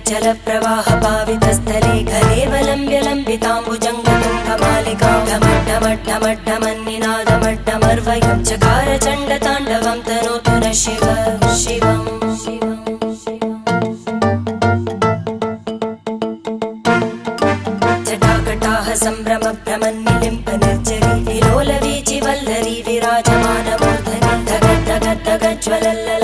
जलप्रवाह पावितस्थले घलेवलम्ब्य लम्बिताम्बुजङ्गतुङ्गमालिकां ढमड्ढमड्ढमड्ढमन्निनादमड्ढमर्वयं चकार चण्डताण्डवं तनोतु नः शिव शिवम् जटाकटाः सम्भ्रमभ्रमन्निलिम्प निर्जरी विलोलवीचिवल्लरी विराजमानमूर्धनि धगद्धगद्धगज्ज्वलल्ल